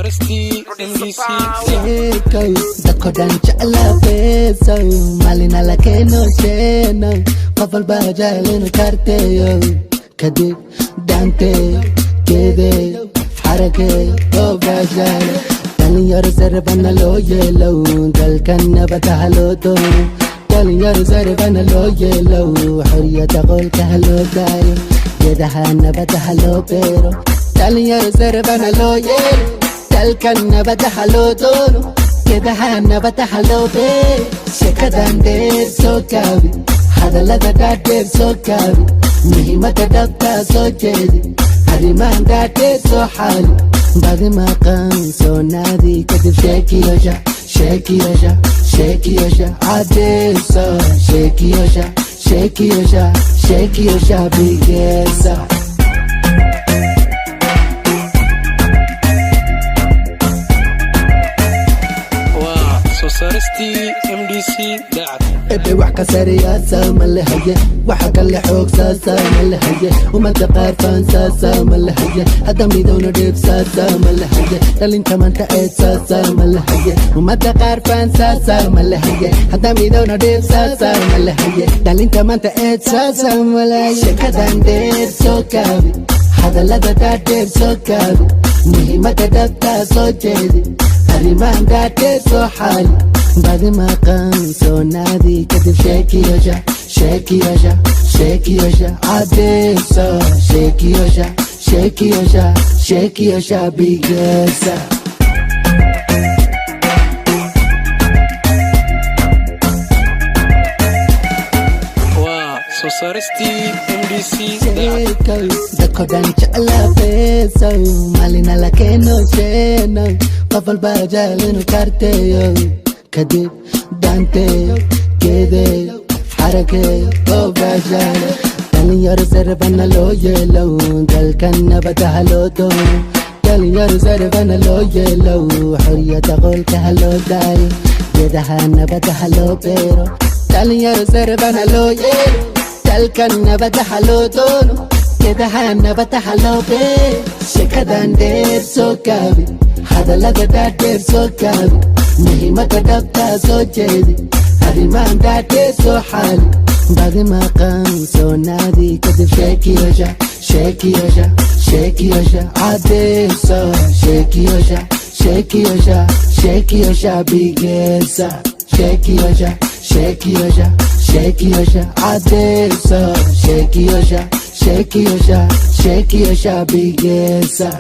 saarastii MDC dadko dhan jecla beeso maalina la keeno sheeno qof walba jecel inuu karteeyo kadib dhaanteeyo geedeeyo xarakeeyo oo baashaalo dhalinyaro sarbana loo yeelow dalkan nabada ha loo doono dhalinyaro sarbana loo yeelow xoriyada qolka ha loo daayo geedaha nabada ha loo beero dhalinyaro sarbana loo yeelo dalkan nabada ha loo doono geedaha nabada ha loo beero sheekadan dheer soo gaabi hadallada dhaadheer soo gaabi muhiimada dhabtaa soo jeedi arrimahan dhaadheer soo xaali badi maqan soo naadi kadib sheekiyosha sheekiyosha sheekiyosha cadeesa sheekiyosha sheekiyosha sheekiyosha bigeesa saarastii MDC daacad ebe wax ka sariyaasa ma lahaye waxa kale xoogsaasa ma lahaye umada qaar faansaasa ma lahaye hadda midowna dheebsaasa ma lahaye dhalinta manta eedsaasa ma lahaye umada qaar faansaasa ma lahaye hadda midowna dheebsaasa ma lahaye dhalinta manta eedsaasa ma lahaye sheekadan dheer soo gaabi hadallada dhaadheer soo gaabi muhiimada dhabtaa soo jeedi arrimahan dhaadheer soo xaali badi maqan soo naadi kadib sheekiyosha sheekiyosha sheekiyosha cadeesa sheekiyosha sheekiyosha sheekiyosha bigeesa saarastii MDC dadko dhan jecla beeso maalina la keeno sheeno qof walba jecel inuu karteeyo kadib dhaanteeyo geedeeyo xarakeeyo oo baashaalo dhalinyaro sarbana loo yeelow dalkan nabada ha loo doono dhalinyaro sarbana loo yeelow xoriyada qolka ha loo daayo geedaha nabada ha loo beero dhalinyaro sarbana loo yeelo dalkan nabada ha loo doono geedaha nabada ha loo beero sheekadan dheer soo gaabi hadallada dhaadheer soo gaabi muhiimada dhabtaa soo jeedi arrimahan dhaadheer soo xaali badi maqan soo naadi kadib sheekiyosha sheekiyosha sheekiyosha cadeesa sheekiyosha sheekiyosha sheekiyosha bigeesa sheekiyosha sheekiyosha sheekiyosha cadeesa sheekiyosha sheekiyosha sheekiyosha bigeesa